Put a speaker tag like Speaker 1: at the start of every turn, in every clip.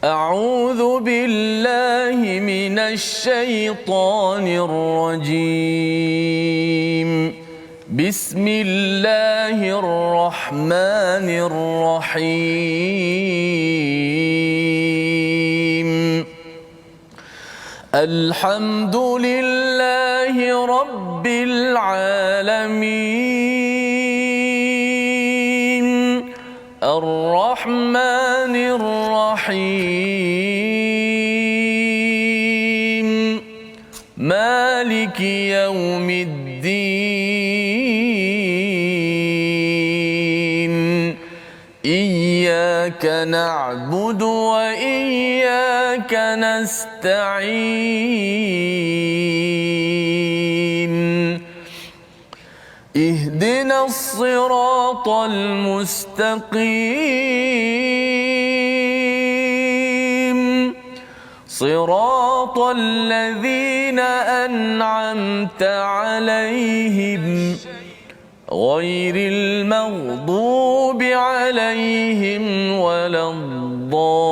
Speaker 1: أعوذ بالله من الشيطان الرجيم بسم الله الرحمن الرحيم الحمد لله رب العالمين الرحمن الرحيم مالك يوم الدين إياك نعبد وإياك نستعين اهدنا الصراط المستقيم صراط الذين أنعمت عليهم غير المغضوب عليهم ولا الضالين.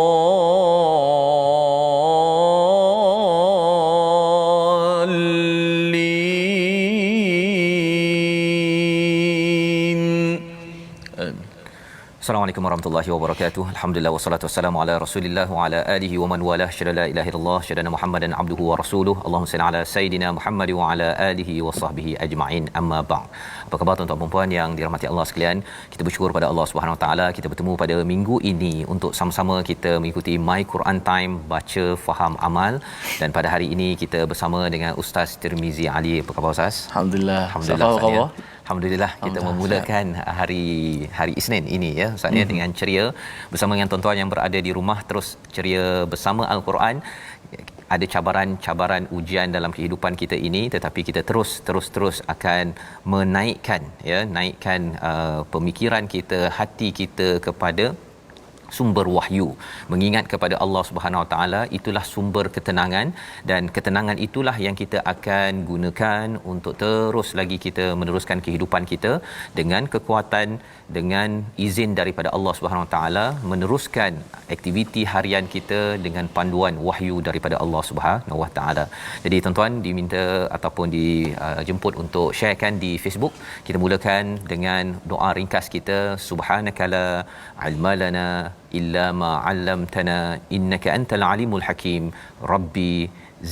Speaker 2: Assalamualaikum warahmatullahi wabarakatuh. Alhamdulillah wassalatu wassalamu ala Rasulillah wa ala alihi wa man walah. Syada la ilaha illallah, syada Muhammadan abduhu wa rasuluh. Allahumma salli ala sayidina Muhammad wa ala alihi wa sahbihi ajma'in. Amma ba'd. Apa khabar tuan-tuan dan puan yang dirahmati Allah sekalian? Kita bersyukur pada Allah Subhanahu wa taala kita bertemu pada minggu ini untuk sama-sama kita mengikuti My Quran Time, baca, faham, amal. Dan pada hari ini kita bersama dengan Ustaz Tirmizi Ali. Apa khabar Ustaz?
Speaker 1: Alhamdulillah.
Speaker 2: Alhamdulillah. Alhamdulillah kita memulakan hari Isnin ini ya Ustaz ya, dengan ceria bersama dengan tuan-tuan yang berada di rumah, terus ceria bersama Al-Quran. Ada cabaran-cabaran ujian dalam kehidupan kita ini, tetapi kita terus akan naikkan pemikiran kita, hati kita kepada sumber wahyu, mengingat kepada Allah Subhanahu Wa Taala. Itulah sumber ketenangan, dan ketenangan itulah yang kita akan gunakan untuk terus lagi kita meneruskan kehidupan kita dengan kekuatan, dengan izin daripada Allah Subhanahu Wa Taala, meneruskan aktiviti harian kita dengan panduan wahyu daripada Allah Subhanahu Wa Taala. Jadi tuan-tuan diminta ataupun dijemput untuk sharekan di Facebook. Kita mulakan dengan doa ringkas kita, subhanakala ilmalana illa ma 'allamtana innaka antal alimul hakim rabbi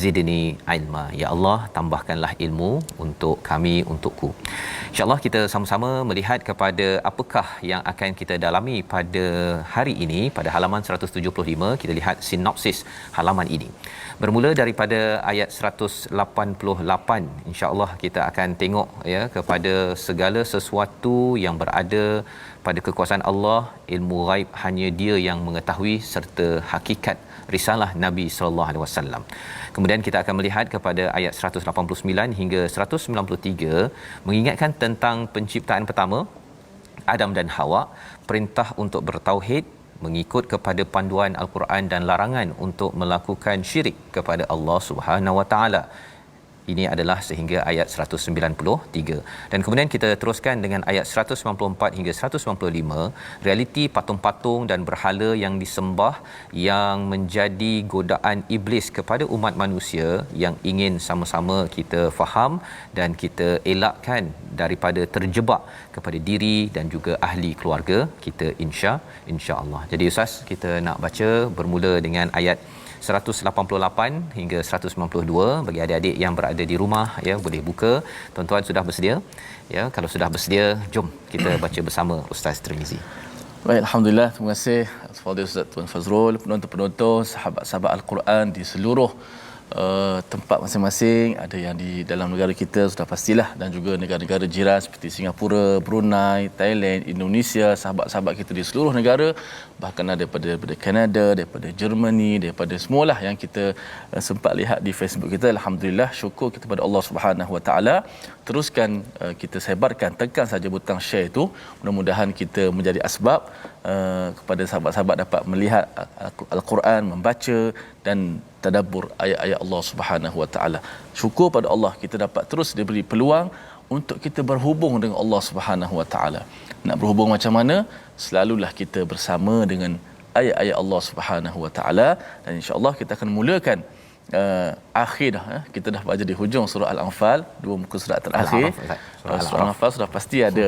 Speaker 2: zidni ilma. Ya Allah, tambahkanlah ilmu untuk kami, untukku. InsyaAllah kita sama-sama melihat kepada apakah yang akan kita dalami pada hari ini. Pada halaman 175 kita lihat sinopsis halaman ini. Bermula daripada ayat 188, insya-Allah kita akan tengok ya kepada segala sesuatu yang berada pada kekuasaan Allah. Ilmu ghaib hanya Dia yang mengetahui, serta hakikat risalah Nabi sallallahu alaihi wasallam. Kemudian kita akan melihat kepada ayat 189 hingga 193 mengingatkan tentang penciptaan pertama Adam dan Hawa, perintah untuk bertauhid, mengikut kepada panduan Al-Quran, dan larangan untuk melakukan syirik kepada Allah Subhanahu Wa Taala. Ini adalah sehingga ayat 193. Dan kemudian kita teruskan dengan ayat 194 hingga 195, realiti patung-patung dan berhala yang disembah yang menjadi godaan iblis kepada umat manusia, yang ingin sama-sama kita faham dan kita elakkan daripada terjebak kepada diri dan juga ahli keluarga kita, insya-Allah. Jadi Ustaz, kita nak baca bermula dengan ayat 188 hingga 192. Bagi adik-adik yang berada di rumah ya, boleh buka. Tuan-tuan sudah bersedia? Ya, kalau sudah bersedia, jom kita baca bersama Ustaz Tirmizi.
Speaker 1: Baik, alhamdulillah. Terima kasih Fadil Ustaz Tuan Fazrul, penonton-penonton, sahabat-sahabat Al-Quran di seluruh tempat masing-masing. Ada yang di dalam negara kita sudah pastilah, dan juga negara-negara jiran seperti Singapura, Brunei, Thailand, Indonesia, sahabat-sahabat kita di seluruh negara, bahkan ada daripada Kanada, daripada Germany, daripada semualah yang kita sempat lihat di Facebook kita. Alhamdulillah, syukur kita kepada Allah Subhanahu Wa Taala. Teruskan kita sebarkan, tekan saja butang share itu. Mudah-mudahan kita menjadi asbab kepada sahabat-sahabat dapat melihat Al-Quran, membaca dan tadabbur ayat-ayat Allah Subhanahu Wa Taala. Syukur pada Allah kita dapat terus diberi peluang untuk kita berhubung dengan Allah Subhanahu Wa Taala. Nak berhubung macam mana? Selalulah kita bersama dengan ayat-ayat Allah Subhanahu Wa Taala, dan insya-Allah kita akan mulakan akhir dah, kita dah baca di hujung surah Al-Anfal, 2 muka surat terakhir. Surah Al-Anfal sudah pasti ada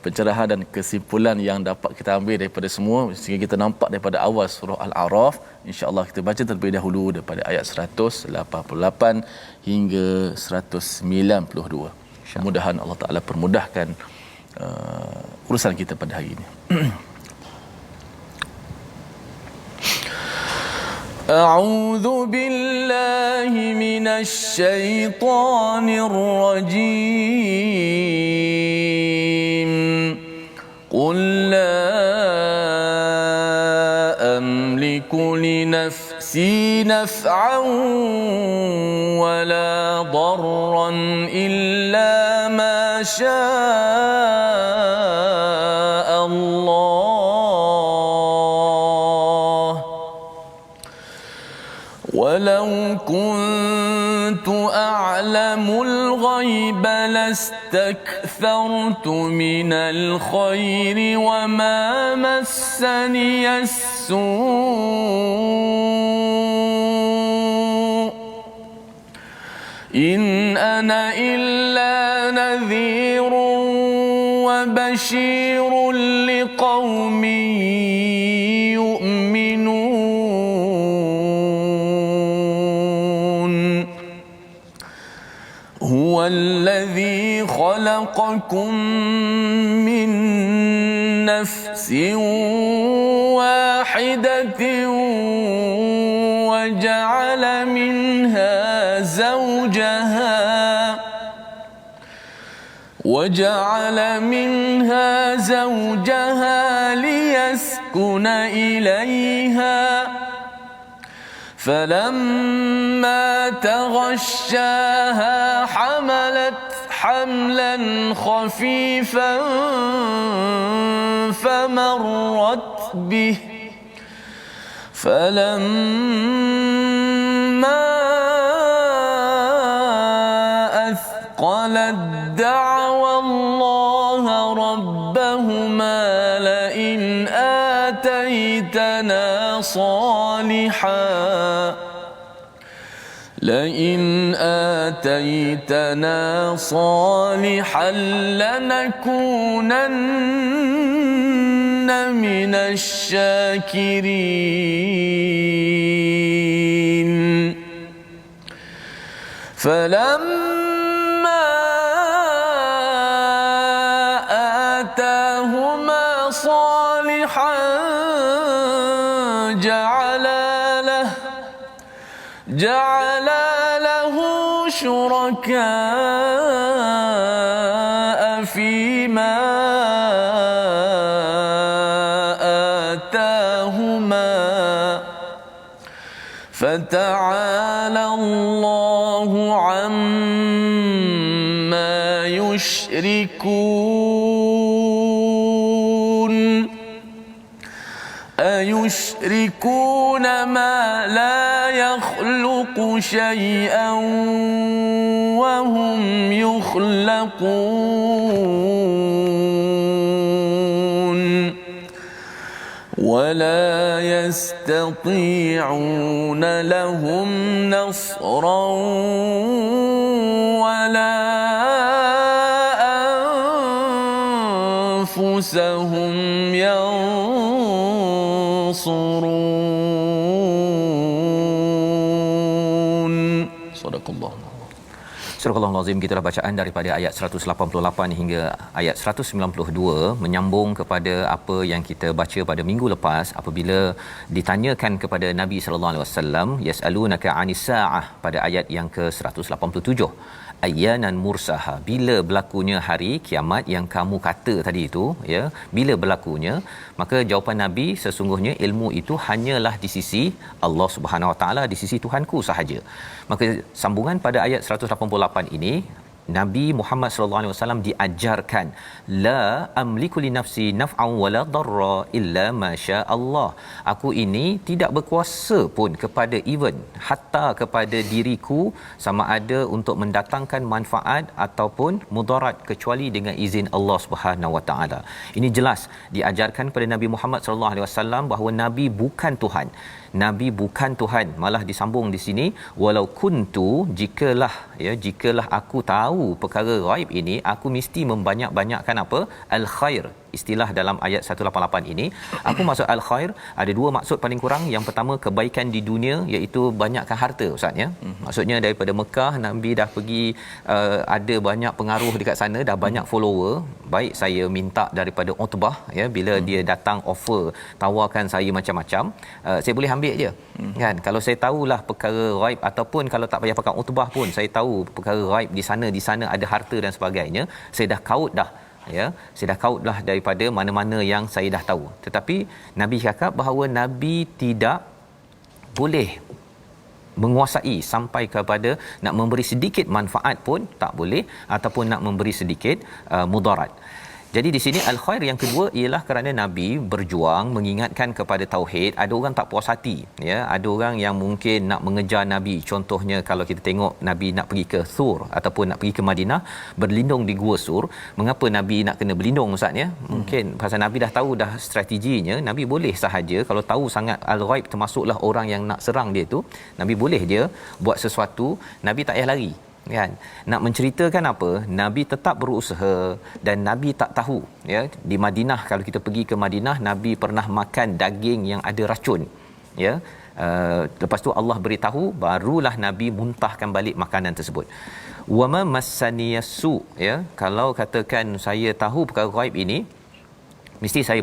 Speaker 1: pencerahan dan kesimpulan yang dapat kita ambil daripada semua, sehingga kita nampak daripada awal surah Al-A'raf. Insya-Allah kita baca terlebih dahulu daripada ayat 188 hingga 192. Mudah-mudahan Allah Taala permudahkan urusan kita pada hari ini. أعوذ بالله من الشيطان الرجيم قل لا أملك لنفسي نفعا ولا ضرا إلا ما شاء الله ولو كنت أعلم الغيب لاستكثرت من الخير وما مسني السوء إن أنا إلا نذير وبشير لقوم هو الذي خلقكم من نفس واحدة وجعل منها زوجها ليسكن إليها فلما تغشاها حملت حملا خفيفا فمرت به فلما أثقلت دعوى الله ربهما لئن آتيتنا صالحا لنكونن من الشاكرين فلما آتاهما صالحا جعلا له شركاء فيما آتاهما فتعالى الله عما يشركون أيشركون ما لا يخلق شيئا وهم يخلقون ولا يستطيعون لهم نصرا ولا أنفسهم ينصرون. صدق الله.
Speaker 2: Surah Al-Azim, gitulah bacaan daripada ayat 188 hingga ayat 192, menyambung kepada apa yang kita baca pada minggu lepas apabila ditanyakan kepada Nabi sallallahu alaihi wasallam, yasalunaka 'anis saah, pada ayat yang ke-187, ayyanan mursaha, bila berlakunya hari kiamat yang kamu kata tadi itu, ya, bila berlakunya? Maka jawapan Nabi, sesungguhnya ilmu itu hanyalah di sisi Allah Subhanahu Wa Taala, di sisi Tuhanku sahaja. Maka sambungan pada ayat 188 ini, Nabi Muhammad sallallahu alaihi wasallam diajarkan la amliku li nafsi naf'an wala darra illa ma syaa Allah. Aku ini tidak berkuasa pun kepada hatta kepada diriku sama ada untuk mendatangkan manfaat ataupun mudarat kecuali dengan izin Allah Subhanahu wa taala. Ini jelas diajarkan kepada Nabi Muhammad sallallahu alaihi wasallam bahawa nabi bukan Tuhan. Nabi bukan Tuhan, malah disambung di sini walau kuntu, jikalah aku tahu perkara ghaib ini, aku mesti membanyak-banyakkan apa al khair. Istilah dalam ayat 188 ini, apa maksud al khair? Ada dua maksud paling kurang. Yang pertama, kebaikan di dunia, iaitu banyakkan harta, ustaz ya. Maksudnya daripada Mekah Nabi dah pergi, ada banyak pengaruh dekat sana, dah banyak follower. Baik, saya minta daripada Utbah ya, bila dia datang offer tawarkan saya macam-macam, saya boleh ambil je kan. Kalau saya tahulah perkara ghaib, ataupun kalau tak payah pakai Utbah pun saya tahu perkara ghaib di sana ada harta dan sebagainya, saya dah kaut dah ya, saya dah kaut dah daripada mana-mana yang saya dah tahu. Tetapi Nabi cakap bahawa Nabi tidak boleh menguasai sampai kepada nak memberi sedikit manfaat pun tak boleh, ataupun nak memberi sedikit mudarat. Jadi di sini al-khair yang kedua ialah kerana Nabi berjuang mengingatkan kepada tauhid. Ada orang tak puas hati ya, ada orang yang mungkin nak mengejar Nabi. Contohnya kalau kita tengok Nabi nak pergi ke Thur ataupun nak pergi ke Madinah, berlindung di Gua Sur. Mengapa Nabi nak kena berlindung, ustaz ya? Mungkin pasal Nabi dah tahu dah strateginya. Nabi boleh sahaja kalau tahu sangat al-ghaib, termasuklah orang yang nak serang dia tu, Nabi boleh dia buat sesuatu, Nabi tak payah lari kan. Nak menceritakan apa, Nabi tetap berusaha dan Nabi tak tahu ya. Di Madinah, kalau kita pergi ke Madinah, Nabi pernah makan daging yang ada racun ya. Lepas tu Allah beritahu, barulah Nabi muntahkan balik makanan tersebut. Wama massaniyasu ya, kalau katakan saya tahu perkara ghaib ini, mesti saya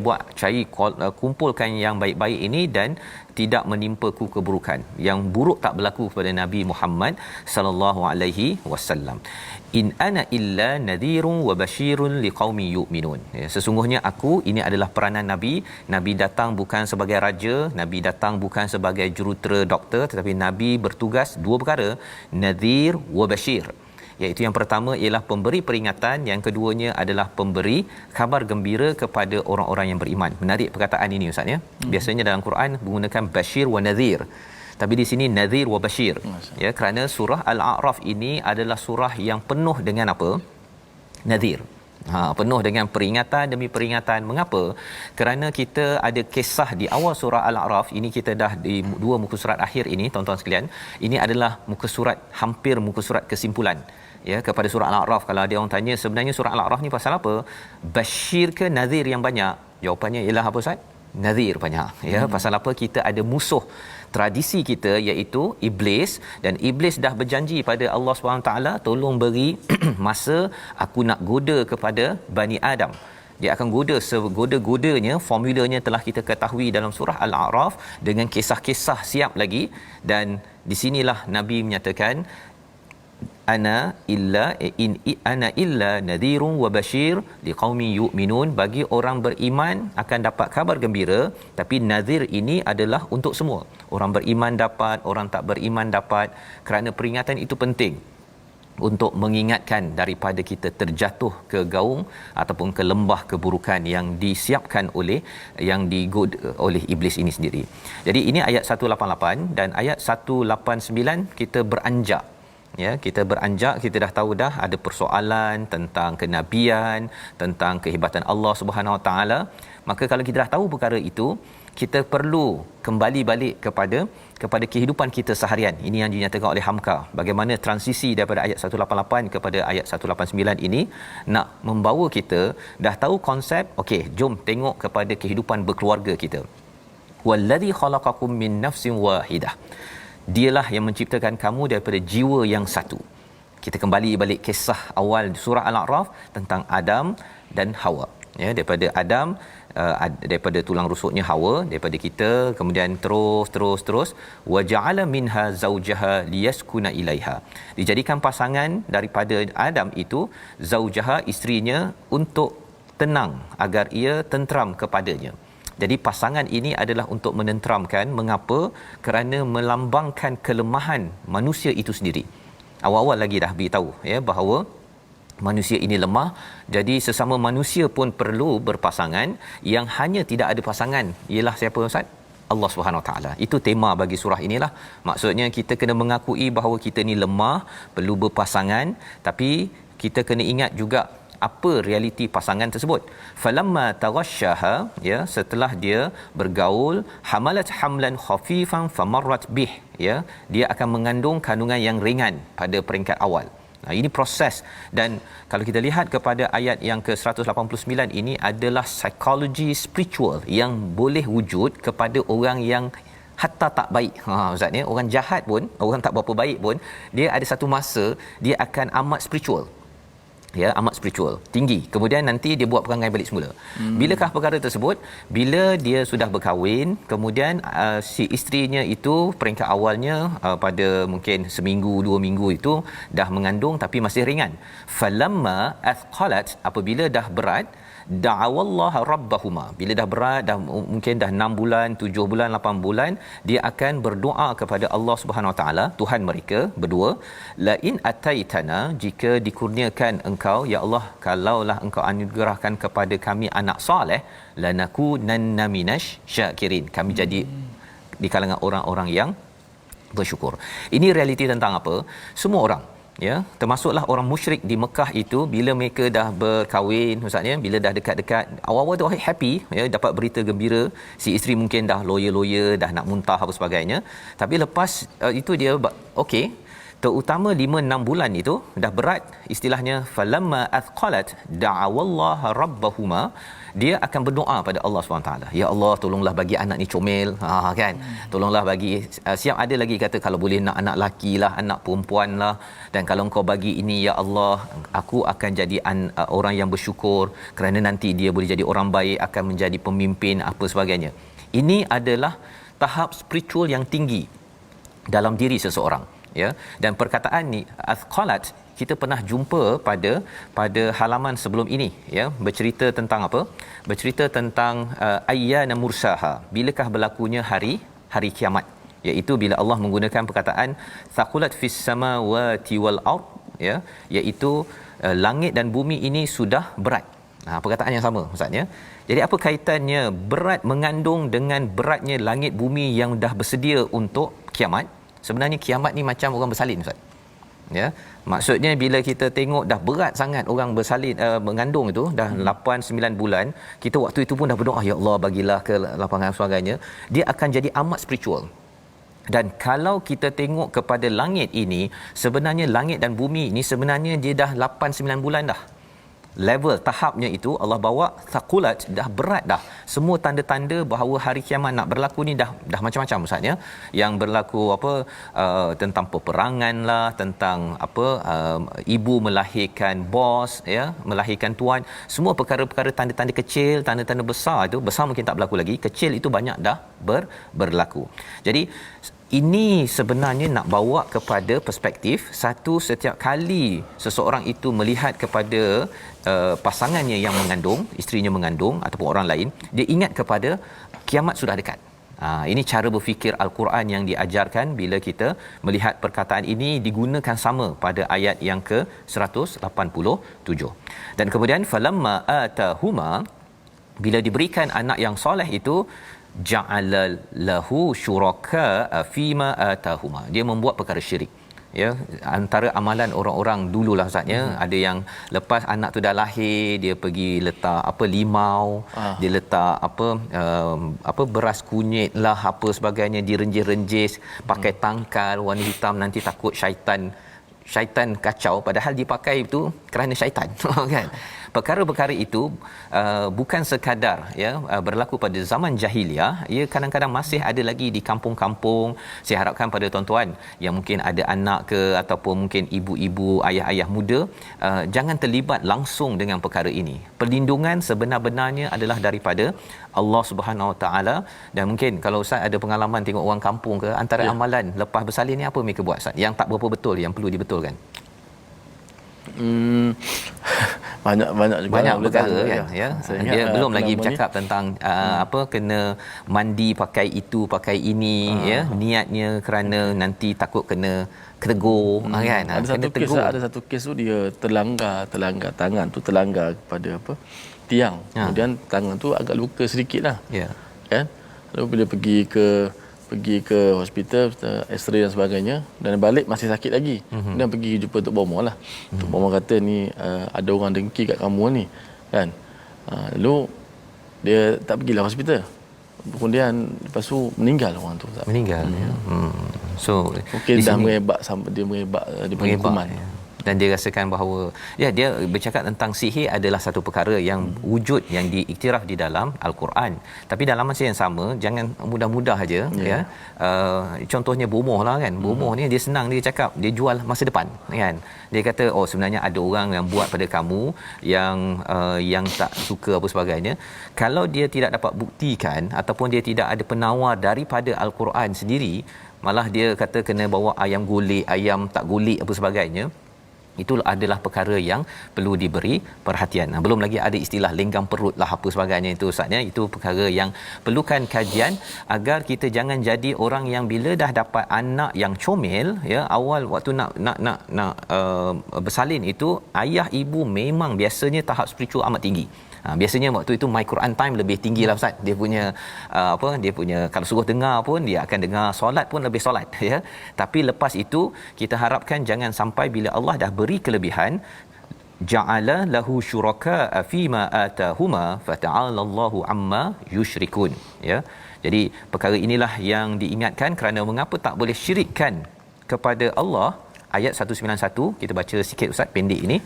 Speaker 2: kumpulkan yang baik-baik ini dan tidak menimpaku keburukan. Yang buruk tak berlaku kepada Nabi Muhammad sallallahu alaihi wasallam. In ana illa nadhirun wa basyirun liqaumi yu'minun. Ya, sesungguhnya aku, ini adalah peranan Nabi. Nabi datang bukan sebagai raja, Nabi datang bukan sebagai jurutera doktor, tetapi Nabi bertugas dua perkara, nadhir wa basyir. Iaitu yang pertama ialah pemberi peringatan, yang keduanya adalah pemberi khabar gembira kepada orang-orang yang beriman. Menarik perkataan ini, ustaz ya. Biasanya dalam Quran menggunakan basyir wa nadhir, tapi di sini nadhir wa basyir ya, kerana surah Al-A'raf ini adalah surah yang penuh dengan apa? Nadhir. Penuh dengan peringatan demi peringatan. Mengapa? Kerana kita ada kisah di awal surah Al-A'raf ini. Kita dah di dua muka surat akhir ini, tuan-tuan sekalian. Ini adalah muka surat, hampir muka surat kesimpulan ya kepada surah Al-A'raf. Kalau ada orang tanya sebenarnya surah Al-A'raf ni pasal apa, basyir ke nadhir yang banyak, jawapannya ialah apa, ustaz? Nadhir banyak ya. Pasal apa? Kita ada musuh tradisi kita, iaitu iblis, dan iblis dah berjanji pada Allah SWT, tolong beri masa aku nak goda kepada Bani Adam. Dia akan goda segoda-godanya. Formulanya telah kita ketahui dalam surah Al-A'raf dengan kisah-kisah siap lagi. Dan di sinilah Nabi menyatakan ana illa nadhirun wa basyir liqaumin yu'minun. Bagi orang beriman akan dapat kabar gembira, tapi nadhir ini adalah untuk semua. Orang beriman dapat, orang tak beriman dapat, kerana peringatan itu penting untuk mengingatkan daripada kita terjatuh ke gaung ataupun ke lembah keburukan yang disiapkan digoda oleh iblis ini sendiri. Jadi ini ayat 188, dan ayat 189 kita beranjak ya, kita beranjak. Kita dah tahu dah ada persoalan tentang kenabian, tentang kehebatan Allah Subhanahu Wa Taala. Maka kalau kita dah tahu perkara itu, kita perlu kembali balik kepada kehidupan kita seharian. Ini yang dinyatakan oleh Hamka, bagaimana transisi daripada ayat 188 kepada ayat 189 ini nak membawa kita dah tahu konsep. Okey, jom tengok kepada kehidupan berkeluarga kita. Wallazi khalaqakum min nafsin wahidah. Dialah yang menciptakan kamu daripada jiwa yang satu. Kita kembali balik kisah awal surah Al-A'raf tentang Adam dan Hawa ya, daripada Adam, daripada tulang rusuknya Hawa, daripada kita, kemudian terus waja'ala minha zaujaha liyaskuna ilaiha. Dijadikan pasangan daripada Adam itu, zaujaha, isterinya, untuk tenang, agar ia tenteram kepadanya. Jadi pasangan ini adalah untuk menenteramkan. Mengapa? Kerana melambangkan kelemahan manusia itu sendiri. Awal-awal lagi dah beritahu ya bahawa manusia ini lemah, jadi sesama manusia pun perlu berpasangan. Yang hanya tidak ada pasangan ialah siapa Ustaz? Allah Subhanahu Wa Taala. Itu tema bagi surah inilah. Maksudnya kita kena mengakui bahawa kita ni lemah, perlu berpasangan, tapi kita kena ingat juga apa realiti pasangan tersebut. Falamma taghasyaha, ya, setelah dia bergaul, hamalat hamlan khafifan famarrat bih, ya, dia akan mengandung kandungan yang ringan pada peringkat awal. Nah, ini proses. Dan kalau kita lihat kepada ayat yang ke-189 ini adalah psikologi spiritual yang boleh wujud kepada orang yang hatta tak baik. Ustaz ni, orang jahat pun, orang tak berapa baik pun, dia ada satu masa dia akan amat spiritual. Ya, amat spiritual, tinggi. Kemudian nanti dia buat perangai balik semula. Bilakah perkara tersebut? Bila dia sudah berkahwin, kemudian si isterinya itu peringkat awalnya pada mungkin seminggu, 2 minggu itu dah mengandung tapi masih ringan. Falamma athqalat, apabila dah berat, da'awallaha rabbahuma. Bila dah berat, dah mungkin dah 6 bulan, 7 bulan, 8 bulan, dia akan berdoa kepada Allah Subhanahu Wa Taala, Tuhan mereka berdua, la in ataitana, jika dikurniakan engkau ya Allah, kalaulah engkau anugerahkan kepada kami anak soleh, lanakunanna minasy syakirin, kami jadi di kalangan orang-orang yang bersyukur. Ini realiti tentang apa? Semua orang, ya, termasuklah orang musyrik di Mekah itu, bila mereka dah berkahwin Ustaz ya, bila dah dekat-dekat, awal-awal tu happy, ya, dapat berita gembira, si isteri mungkin dah lawyer, dah nak muntah apa sebagainya, tapi lepas itu dia okey, terutama 5-6 bulan itu dah berat, istilahnya falamma athqalat da'awallaha rabbahuma, dia akan berdoa pada Allah SWT. Ya Allah, tolonglah bagi anak ni comel, kan, tolonglah bagi, siap ada lagi kata kalau boleh nak anak laki lah, anak perempuan lah, dan kalau engkau bagi ini ya Allah, aku akan jadi orang yang bersyukur, kerana nanti dia boleh jadi orang baik, akan menjadi pemimpin apa sebagainya. Ini adalah tahap spiritual yang tinggi dalam diri seseorang, ya. Dan perkataan ni athqalat, kita pernah jumpa pada halaman sebelum ini, ya, bercerita tentang apa? Bercerita tentang ayyana mursaha, bilakah berlakunya hari kiamat, iaitu bila Allah menggunakan perkataan thaqulat fis samawati wal ard, ya, iaitu langit dan bumi ini sudah berat. Perkataan yang sama Ustaz, ya. Jadi apa kaitannya berat mengandung dengan beratnya langit bumi yang dah bersedia untuk kiamat? Sebenarnya kiamat ni macam orang bersalin Ustaz. Ya, maksudnya bila kita tengok dah berat sangat orang bersalin, mengandung itu dah 8-9 bulan, kita waktu itu pun dah berdoa, ya Allah bagilah ke lapangan sebagainya, dia akan jadi amat spiritual. Dan kalau kita tengok kepada langit ini, sebenarnya langit dan bumi ini sebenarnya dia dah 8-9 bulan dah. Level tahapnya itu Allah bawa thaqulat, dah berat dah. Semua tanda-tanda bahawa hari kiamat nak berlaku ni dah macam-macam Ustaz, ya. Yang berlaku apa, tentang peperangan lah, tentang apa, ibu melahirkan bos, ya, melahirkan tuan, semua perkara-perkara tanda-tanda kecil, tanda-tanda besar itu, besar mungkin tak berlaku lagi, kecil itu banyak dah berlaku. Jadi ini sebenarnya nak bawa kepada perspektif satu, setiap kali seseorang itu melihat kepada pasangannya yang mengandung, isterinya mengandung ataupun orang lain, dia ingat kepada kiamat sudah dekat. Ini cara berfikir Al-Quran yang diajarkan bila kita melihat perkataan ini digunakan sama pada ayat yang ke-187. Dan kemudian falamma atahuma, bila diberikan anak yang soleh itu, ja'ala lahu syuraka fima atahuma, dia membuat perkara syirik, ya. Antara amalan orang-orang dululah Ustaz, ya, ada yang lepas anak tu dah lahir, dia pergi letak apa, limau, dia letak apa beras kunyit lah apa sebagainya, direnjis-renjis pakai tangkal warna hitam, nanti takut syaitan kacau, padahal dipakai itu kerana syaitan kan. Perkara-perkara itu bukan sekadar, ya, berlaku pada zaman jahiliah, ia kadang-kadang masih ada lagi di kampung-kampung. Saya harapkan pada tuan-tuan yang mungkin ada anak ke ataupun mungkin ibu-ibu, ayah-ayah muda, jangan terlibat langsung dengan perkara ini. Perlindungan sebenar-benarnya adalah daripada Allah Subhanahu Wa Taala. Dan mungkin kalau Ustaz ada pengalaman tengok orang kampung ke, antara amalan lepas bersalin ni apa mereka buat Ustaz yang tak berapa betul, yang perlu dibetulkan?
Speaker 1: banyak juga
Speaker 2: banyak
Speaker 1: lah,
Speaker 2: perkara kan ya.
Speaker 1: Saya
Speaker 2: Dia
Speaker 1: ingat,
Speaker 2: belum lagi
Speaker 1: nama ni.
Speaker 2: bercakap tentang apa kena mandi pakai itu pakai ini ya, niatnya kerana nanti takut kena tegur kan.
Speaker 1: Ada satu kes tu dia terlanggar tangan tu terlanggar kepada apa tiang. Kemudian tangan tu agak luka sedikit lah.
Speaker 2: Ya.
Speaker 1: Kan? Lalu bila pergi ke hospital, X-ray dan sebagainya, dan balik masih sakit lagi. Kemudian pergi jumpa Tok Bomo lah. Tok Bomo kata ni ada orang dengki kat kamu ni. Kan? Lalu dia tak pergilah hospital. Kemudian lepas tu meninggal orang tu.
Speaker 2: Meninggal. Ya. So
Speaker 1: mungkin dah merebak sampai dia merebak di penghukuman.
Speaker 2: Ya. Dan dia rasakan bahawa ya, dia bercakap tentang sihir adalah satu perkara yang wujud yang diiktiraf di dalam al-Quran, tapi dalam masa yang sama jangan mudah-mudah aja ya. Contohnya bomoh lah kan. Bomoh ni dia senang dia cakap, dia jual masa depan kan. Dia kata sebenarnya ada orang yang buat pada kamu yang tak suka apa sebagainya. Kalau dia tidak dapat buktikan ataupun dia tidak ada penawar daripada al-Quran sendiri, malah dia kata kena bawa ayam gulik, ayam tak gulik apa sebagainya. Itu adalah perkara yang perlu diberi perhatian. Belum lagi ada istilah lenggang perut lah apa sebagainya itu Ustaznya. Itu perkara yang perlukan kajian agar kita jangan jadi orang yang bila dah dapat anak yang comel ya, awal waktu nak bersalin itu ayah ibu memang biasanya tahap spiritual amat tinggi. Biasanya waktu itu My Quran Time lebih tinggi lah Ustaz. Dia punya dia punya kalau suruh dengar pun dia akan dengar, solat pun lebih solat ya. Tapi lepas itu kita harapkan jangan sampai bila Allah dah beri kelebihan, ja'ala lahu syuraka fima atahuma fata'ala Allahu amma yusyrikun ya. Jadi perkara inilah yang diingatkan kerana mengapa tak boleh syirikkan kepada Allah. Ayat 191 kita baca sikit Ustaz pendek ini.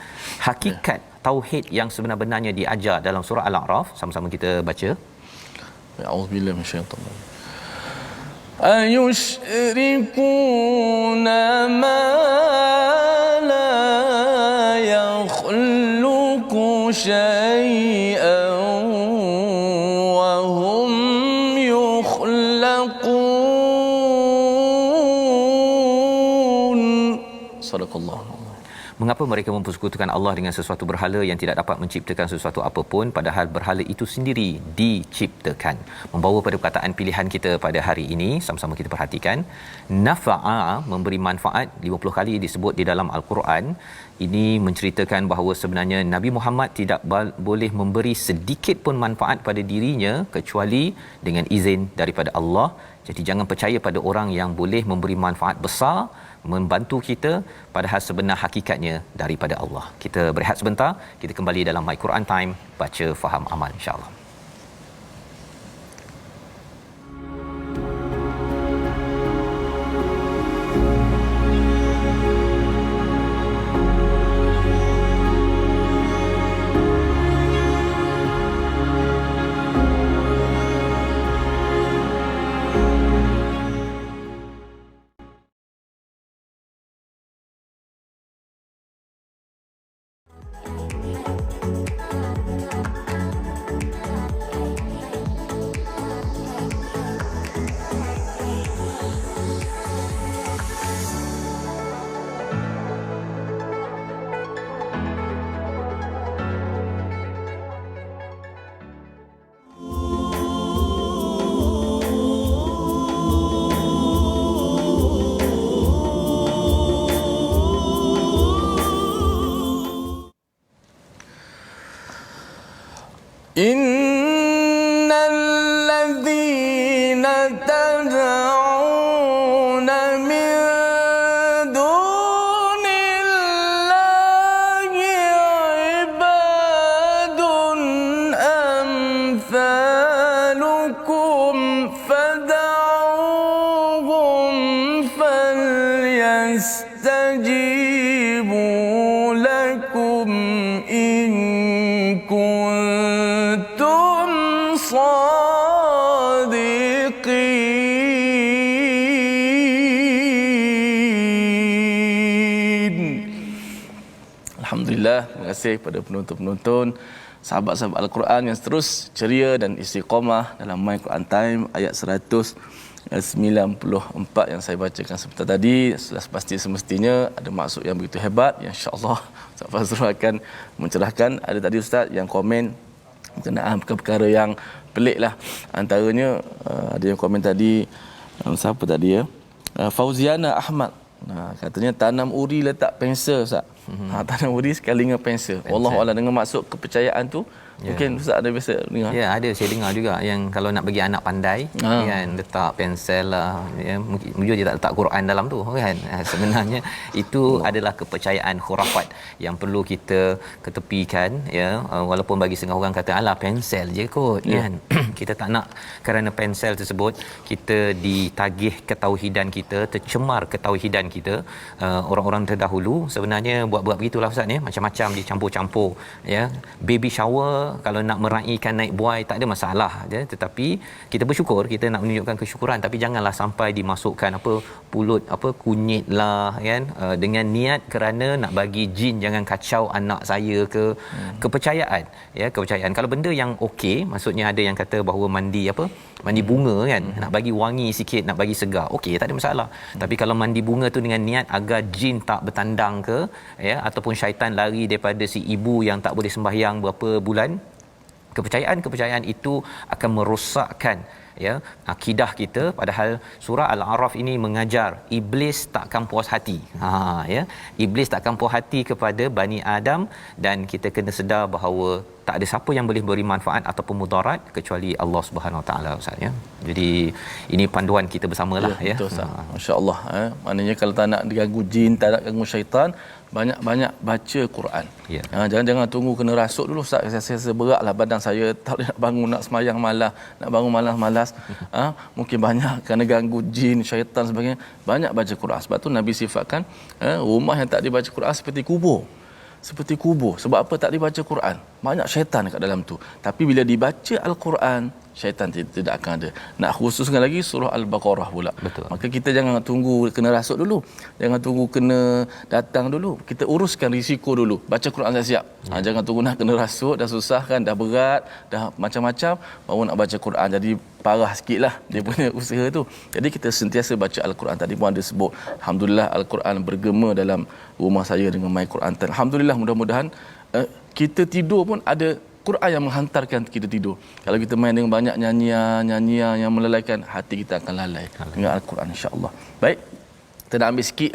Speaker 2: Hakikat tauhid yang sebenar-benarnya diajar dalam surah Al-A'raf, sama-sama kita baca.
Speaker 1: A'udzubillahi minasyaitanir ayusyrikuna ma la yakhluqu syai'an wa hum yukhlaqun. Sadaqallah.
Speaker 2: Mengapa mereka mempersekutukan Allah dengan sesuatu berhala yang tidak dapat menciptakan sesuatu apapun, padahal berhala itu sendiri diciptakan? Membawa pada perkataan pilihan kita pada hari ini, sama-sama kita perhatikan. Nafa'a, memberi manfaat, 50 kali disebut di dalam Al-Quran. Ini menceritakan bahawa sebenarnya Nabi Muhammad tidak boleh memberi sedikit pun manfaat pada dirinya kecuali dengan izin daripada Allah. Jadi jangan percaya pada orang yang boleh memberi manfaat besar, membantu kita, padahal sebenar hakikatnya daripada Allah. Kita berehat sebentar, kita kembali dalam My Quran Time, baca, faham, amal, insya-Allah.
Speaker 1: Innal ladzina tad'una min dunillahi ibadun amthalukum fad'uhum falyastajibu lakum in kuntum sadiqin. Alhamdulillah, terima kasih kepada penonton-penonton, sahabat-sahabat Al-Quran yang terus ceria dan istiqamah dalam My Quran Time ayat 94 yang saya bacakan sebentar tadi. Sudah pasti semestinya ada maksud yang begitu hebat yang insya-Allah Ustaz Fazrul akan mencerahkan. Ada tadi Ustaz yang komen berkenaan perkara yang pelik lah. Antaranya ada yang komen tadi, siapa tadi ya, Fauziana Ahmad, katanya tanam uri letak pensel Ustaz. Tanam uri sekali dengan pensel. Wallahualam, dengan maksud kepercayaan tu. Mungkin Ustaz ada biasa dengar.
Speaker 2: Ya, ada saya dengar juga yang kalau nak bagi anak pandai kan letak pensel lah, ya, mungkin dia tak letak Quran dalam tu kan. Sebenarnya itu adalah kepercayaan khurafat yang perlu kita ketepikan, ya. Walaupun bagi setengah orang kata alah pensel je kot kan. Kita tak nak kerana pensel tersebut kita ditagih ketauhidan kita, tercemar ketauhidan kita. Orang-orang terdahulu sebenarnya buat begitulah Ustaz ya, macam-macam dicampur-campur, ya. Baby shower kalau nak meraihkan naik buai tak ada masalah je, tetapi kita bersyukur, kita nak menunjukkan kesyukuran, tapi janganlah sampai dimasukkan pulut kunyit lah kan, dengan niat kerana nak bagi jin jangan kacau anak saya ke. Kepercayaan, ya, kepercayaan. Kalau benda yang okey, maksudnya ada yang kata bahawa mandi bunga kan, nak bagi wangi sikit, nak bagi segar, okey, tak ada masalah. Tapi kalau mandi bunga tu dengan niat agar jin tak bertandang ke, ya, ataupun syaitan lari daripada si ibu yang tak boleh sembahyang berapa bulan, kepercayaan itu akan merosakkan, ya, akidah kita. Padahal surah Al-A'raf ini mengajar iblis takkan puas hati. Ya, iblis takkan puas hati kepada Bani Adam, dan kita kena sedar bahawa tak ada siapa yang boleh beri manfaat ataupun mudarat kecuali Allah Subhanahu Wa Taala, Ustaz, ya. Jadi ini panduan kita bersamalah, ya.
Speaker 1: Betul Ustaz. Masya-Allah, maknanya kalau tak nak diganggu jin, tak nak ganggu syaitan, banyak-banyak baca Quran.
Speaker 2: Ya.
Speaker 1: Jangan tunggu kena rasuk dulu Ustaz. Saya beratlah badan saya, tak boleh nak bangun, nak semayang malas, nak bangun malas-malas. Mungkin banyak kerana ganggu jin, syaitan sebagainya. Banyak baca Quran. Sebab tu Nabi sifatkan rumah yang tak dibaca Quran seperti kubur. Seperti kubur. Sebab apa tak dibaca Quran? Banyak syaitan kat dalam tu. Tapi bila dibaca Al-Quran, syaitan tidak akan ada. Nak khususkan lagi surah Al-Baqarah pula.
Speaker 2: Betul.
Speaker 1: Maka kita jangan tunggu kena rasuk dulu. Jangan tunggu kena datang dulu. Kita uruskan risiko dulu. Baca Quran siap-siap. Jangan tunggu nak kena rasuk, dah susah kan, dah berat, dah macam-macam, baru nak baca Quran. Jadi parah sikit lah dia punya usaha tu. Jadi kita sentiasa baca Al-Quran. Tadi pun ada sebut, Alhamdulillah Al-Quran bergema dalam rumah saya dengan My Quran. Alhamdulillah, mudah-mudahan kita tidur pun ada Quran yang menghantarkan kita tidur. Kalau kita main dengan banyak nyanyian yang melelaikan, hati kita akan lalai dengan Al-Quran, insya-Allah. Baik, kita nak ambil sikit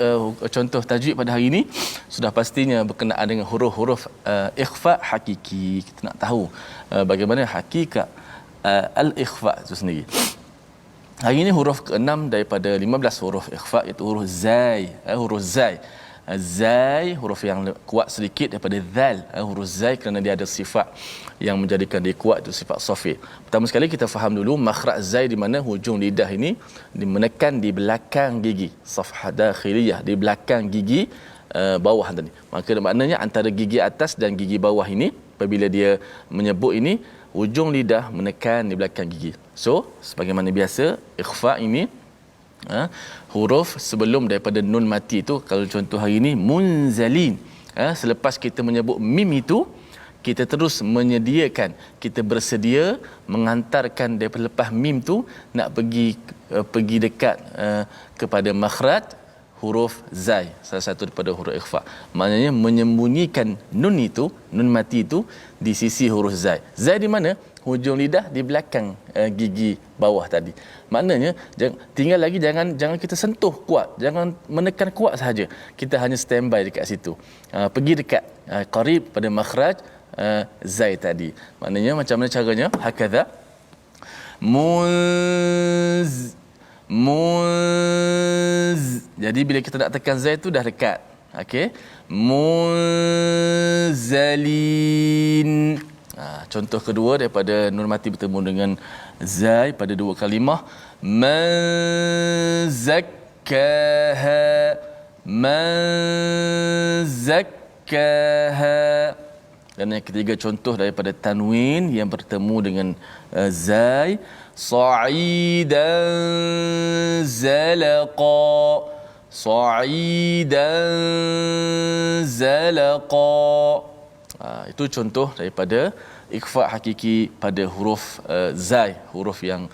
Speaker 1: contoh tajwid pada hari ini. Sudah pastinya berkenaan dengan huruf-huruf ikhfa hakiki. Kita nak tahu bagaimana hakikat al-ikhfa itu sendiri. Hari ini huruf ke-6 daripada 15 huruf ikhfa, iaitu huruf zai. Huruf zai. Zai, huruf yang kuat sedikit daripada zal. Huruf zai kerana dia ada sifat yang menjadikan dia kuat, itu sifat safir. Pertama sekali kita faham dulu makhraj zai, di mana hujung lidah ini menekan di belakang gigi, safhah dakhiliyah, di belakang gigi bawah tadi. Maka maknanya antara gigi atas dan gigi bawah ini, apabila dia menyebut ini, hujung lidah menekan di belakang gigi. So, sebagaimana biasa, ikhfa ini huruf sebelum daripada nun mati itu, kalau contoh hari ini munzalin, selepas kita menyebut mim itu, kita terus menyediakan, kita bersedia menghantarkan daripada lepas mim tu nak pergi dekat kepada makhraj huruf zai, salah satu daripada huruf ikhfa. Maknanya menyembunyikan nun itu, nun mati itu di sisi huruf zai. Zai di mana? Hujung lidah di belakang gigi bawah tadi. Maknanya tinggal lagi jangan kita sentuh kuat, jangan menekan kuat sahaja. Kita hanya standby dekat situ. Pergi dekat qarib pada makhraj zai tadi. Maknanya macam mana caranya? Hakadha muz. Jadi bila kita nak tekan zai tu dah dekat. Okey. Muzalin. Contoh kedua daripada nun mati bertemu dengan zai pada dua kalimah, man zakkaha. Dan yang ketiga contoh daripada tanwin yang bertemu dengan zai, sa'idan zalaqa. Itu contoh daripada ikhfa hakiki pada huruf zai, huruf yang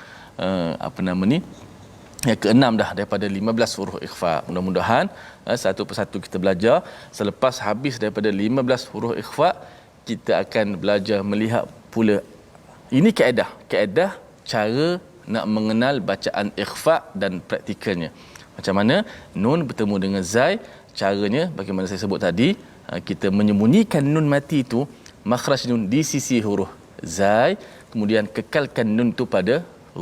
Speaker 1: yang keenam dah daripada 15 huruf ikhfa. Mudah-mudahan satu persatu kita belajar. Selepas habis daripada 15 huruf ikhfa, kita akan belajar melihat pula ini kaedah cara nak mengenal bacaan ikhfa dan praktikalnya. Macam mana nun bertemu dengan zai, caranya bagaimana saya sebut tadi, kita menyembunyikan nun mati itu, makhraj nun di sisi huruf zai, kemudian kekalkan nun tu pada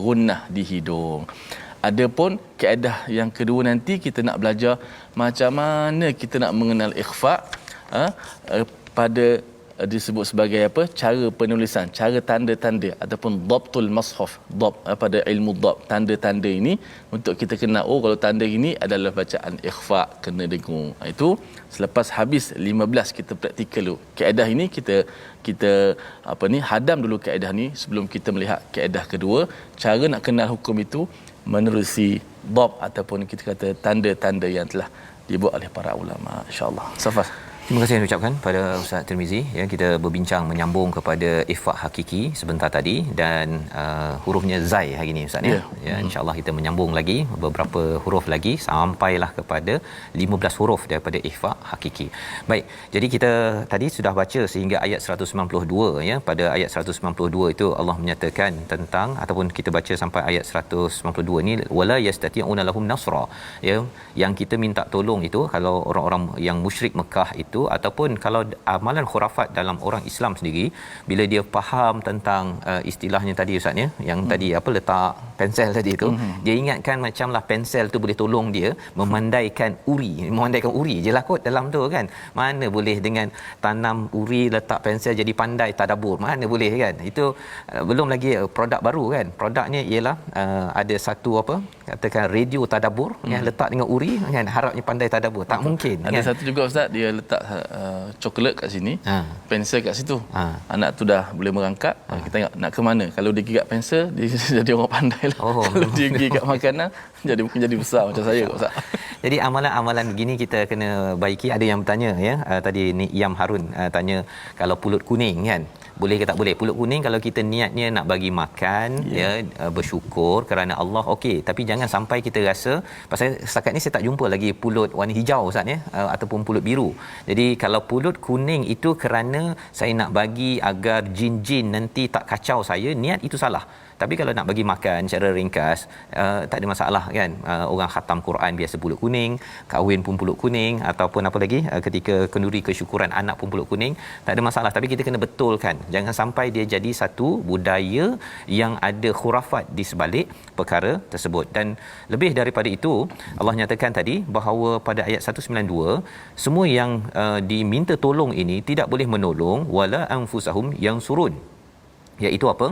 Speaker 1: gunnah di hidung. Adapun kaedah yang kedua nanti kita nak belajar macam mana kita nak mengenal ikhfa pada disebut sebagai apa, cara penulisan, cara tanda-tanda ataupun dhabtul mashaf, dhab pada ilmu dhab, tanda-tanda ini untuk kita kenal, oh kalau tanda ini adalah bacaan ikhfa, kena dengung. Itu selepas habis 15 kita praktikal dulu kaedah ini, kita hadam dulu kaedah ni sebelum kita melihat kaedah kedua, cara nak kenal hukum itu menerusi dhab ataupun kita kata tanda-tanda yang telah dibuat oleh para ulama, insya-Allah. Safas.
Speaker 2: Terima kasih yang ucapkan pada Ustaz Tirmizi. Ya, kita berbincang menyambung kepada ikhfa hakiki sebentar tadi dan hurufnya zai hari ini Ustaz ya. Ya, insya-Allah kita menyambung lagi beberapa huruf lagi sampailah kepada 15 huruf daripada ikhfa hakiki. Baik, jadi kita tadi sudah baca sehingga ayat 192 ya. Pada ayat 192 itu Allah menyatakan tentang, ataupun kita baca sampai ayat 192 ni, wala yastati'una lahum nasra. Ya, yang kita minta tolong itu kalau orang-orang yang musyrik Mekah itu, ataupun kalau amalan khurafat dalam orang Islam sendiri, bila dia faham tentang istilahnya tadi Ustaz ya, yang tadi apa, letak pensel tadi tu, dia ingatkan macamlah pensel tu boleh tolong dia memandaikan uri je lah kot dalam tu kan. Mana boleh dengan tanam uri, letak pensel jadi pandai tadabbur, mana boleh kan. Itu belum lagi produk baru kan. Produknya ialah ada satu apa, katakan radio tadabbur yang letak dengan uri kan, harapnya pandai tadabbur. Tak mungkin
Speaker 1: ada
Speaker 2: kan?
Speaker 1: satu juga Ustaz, dia letak coklat kat sini, pensel kat situ, anak tu dah boleh merangkak. Kita tengok nak ke mana. Kalau dia gigit pensel, dia jadi orang pandai lah. Kalau dia gigit makanan, jadi besar macam saya Ustaz.
Speaker 2: Jadi amalan-amalan begini kita kena baiki. Ada yang bertanya ya, tadi ni Iam Harun tanya, kalau pulut kuning kan, boleh ke tak boleh? Pulut kuning kalau kita niatnya nak bagi makan, ya, bersyukur kerana Allah, okey, tapi jangan sampai kita rasa, pasal setakat ni saya tak jumpa lagi pulut warna hijau Ustaz ya, ataupun pulut biru. Jadi kalau pulut kuning itu kerana saya nak bagi agar jin-jin nanti tak kacau saya, niat itu salah. Tapi kalau nak bagi makan secara ringkas, tak ada masalah kan. Orang khatam Quran biasa pulut kuning, kahwin pun pulut kuning, ataupun apa lagi, ketika kenduri kesyukuran anak pun pulut kuning, tak ada masalah. Tapi kita kena betulkan, jangan sampai dia jadi satu budaya yang ada khurafat di sebalik perkara tersebut. Dan lebih daripada itu, Allah nyatakan tadi bahawa pada ayat 192, semua yang diminta tolong ini tidak boleh menolong, wala anfusahum yang surun, iaitu apa?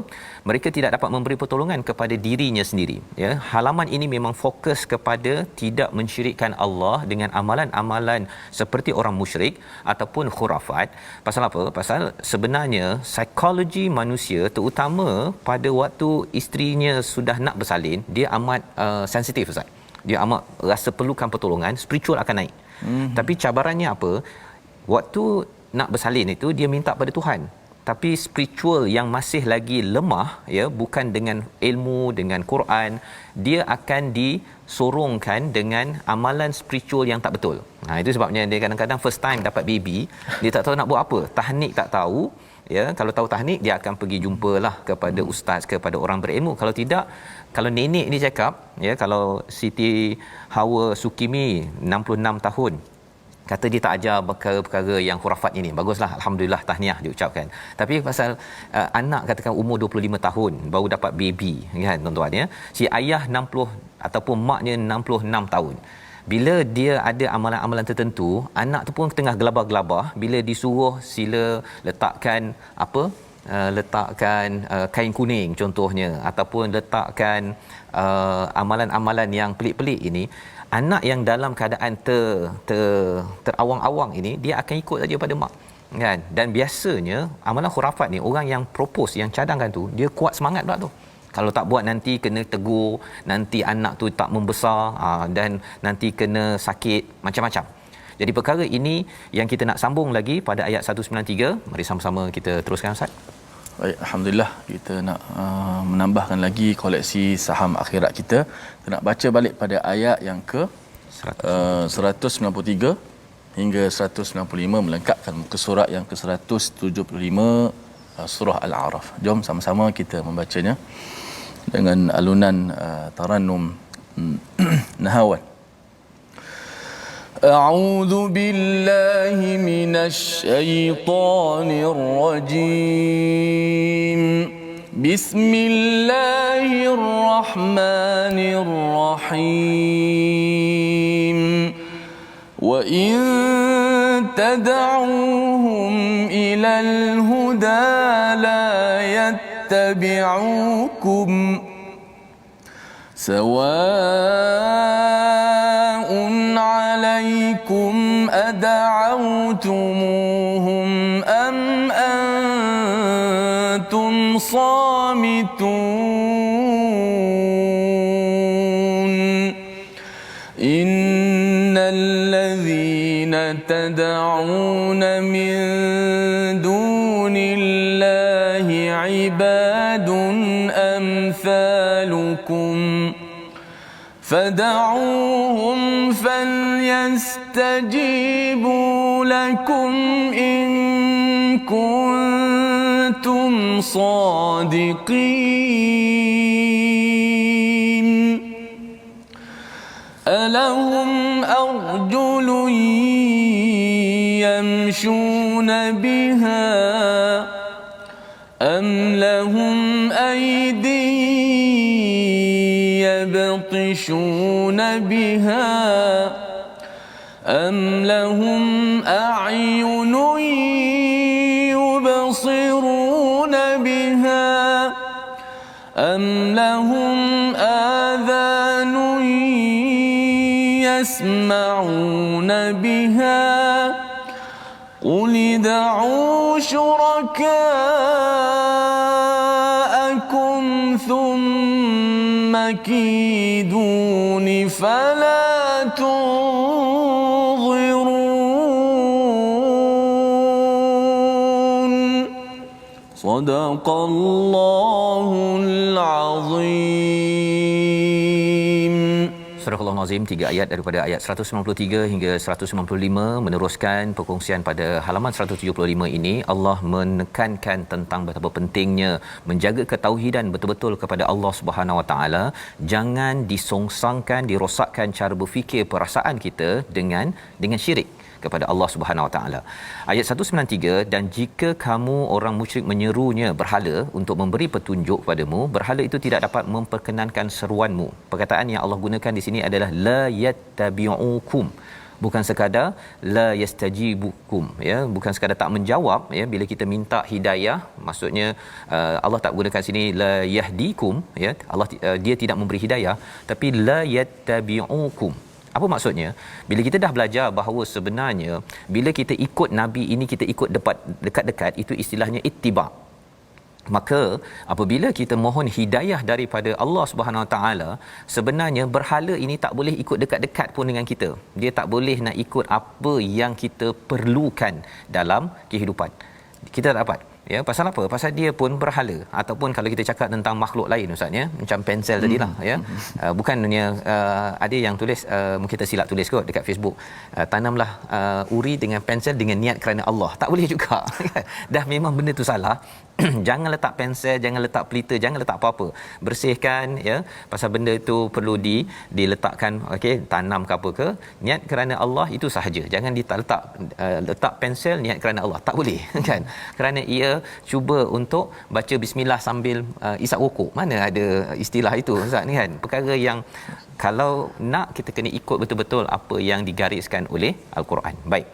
Speaker 2: Mereka tidak dapat memberi pertolongan kepada dirinya sendiri. Ya, halaman ini memang fokus kepada tidak mensyirikkan Allah dengan amalan-amalan seperti orang musyrik ataupun khurafat. Pasal apa? Pasal sebenarnya psikologi manusia, terutama pada waktu isterinya sudah nak bersalin, dia amat sensitif Ustaz. Dia amat rasa perlukan pertolongan, spiritual akan naik. Tapi cabarannya apa? Waktu nak bersalin itu dia minta pada Tuhan, tapi spiritual yang masih lagi lemah ya, bukan dengan ilmu, dengan Quran, dia akan disorongkan dengan amalan spiritual yang tak betul. Itu sebabnya dia kadang-kadang first time dapat baby, dia tak tahu nak buat apa, tahnik tak tahu ya. Kalau tahu tahnik, dia akan pergi jumpalah kepada ustaz, kepada orang berilmu. Kalau tidak, kalau nenek ni cakap ya, kalau Siti Hawa Sukimi 66 tahun kata dia tak ajar perkara-perkara yang khurafat ini, baguslah, alhamdulillah, tahniah diucapkan. Tapi pasal anak katakan umur 25 tahun baru dapat baby kan tuan-tuan ya, si ayah 60 ataupun maknya 66 tahun, bila dia ada amalan-amalan tertentu, anak tu pun tengah gelabah-gelabah, bila disuruh sila letakkan apa, letakkan kain kuning contohnya, ataupun letakkan amalan-amalan yang pelik-pelik ini, anak yang dalam keadaan terawang-awang ini, dia akan ikut saja pada mak kan. Dan biasanya amalan khurafat ni, orang yang propose, yang cadangkan tu, dia kuat semangat pula tu. Kalau tak buat nanti kena tegur, nanti anak tu tak membesar, dan nanti kena sakit, macam-macam. Jadi perkara ini yang kita nak sambung lagi pada ayat 193. Mari sama-sama kita teruskan Ustaz.
Speaker 1: Baik, alhamdulillah kita nak menambahkan lagi koleksi saham akhirat kita. Kita nak baca balik pada ayat yang ke 193 hingga 195 melengkapkan muka surat yang ke 175 surah Al-A'raf. Jom sama-sama kita membacanya dengan alunan tarannum nahawan. A'udzu billahi minasy syaithanir rajim. Bismillahirrahmanirrahim. Wa in tad'uuhum ilal huda la yattabi'ukum sawa'un 'alaykum ad'awtumuhum am antum samitun. Innal ladhina tad'una min dunillahi 'ibadun amthalukum فدعوهم فليستجيبوا لكم إن كنتم صادقين. ألهم أرجل يمشون بها أم لهم أيدي يبطشون بها أم لهم أعين يبصرون بها أم لهم آذان يسمعون بها قل ادعوا شركاءكم ثم كيدون فلا تنظرون. صدق الله العظيم.
Speaker 2: Surah Al-Nazim 3 ayat daripada ayat 193 hingga 195 meneruskan perkongsian pada halaman 175 ini. Allah menekankan tentang betapa pentingnya menjaga ketauhidan betul-betul kepada Allah Subhanahu Wa Taala. Jangan disongsangkan, dirosakkan cara berfikir perasaan kita dengan syirik kepada Allah Subhanahu Wa Taala. Ayat 193, dan jika kamu orang musyrik menyerunya berhala untuk memberi petunjuk padamu, berhala itu tidak dapat memperkenankan seruanmu. Perkataan yang Allah gunakan di sini adalah la yattabi'ukum. Bukan sekadar la yastajibukum, ya, bukan sekadar tak menjawab, ya, bila kita minta hidayah, maksudnya Allah tak gunakan sini la yahdikum, ya, Allah dia tidak memberi hidayah, tapi la yattabi'ukum. Apa maksudnya? Bila kita dah belajar bahawa sebenarnya bila kita ikut Nabi ini, kita ikut dekat-dekat, itu istilahnya ittiba'. Maka apabila kita mohon hidayah daripada Allah Subhanahu Wa Taala, sebenarnya berhala ini tak boleh ikut dekat-dekat pun dengan kita. Dia tak boleh nak ikut apa yang kita perlukan dalam kehidupan. Kita tak dapat. Ya, pasal apa? Pasal dia pun berhala. Ataupun kalau kita cakap tentang makhluk lain, ustaz, ya, macam pensel tadilah, ya. Bukannya ada yang tulis, mungkin kita silap tulis kot dekat Facebook, tanamlah uri dengan pensel dengan niat kerana Allah. Tak boleh juga. Dah memang benda tu salah. Jangan letak pensel, jangan letak pelita, jangan letak apa-apa. Bersihkan, ya. Pasal benda itu perlu diletakkan, okey, tanam ke apa ke, niat kerana Allah itu sahaja. Jangan letak pensel niat kerana Allah. Tak boleh, kan? Kerana ia cuba untuk baca bismillah sambil isap rokok. Mana ada istilah itu, ustaz, ni kan? Perkara yang kalau nak, kita kena ikut betul-betul apa yang digariskan oleh Al-Quran. Baik.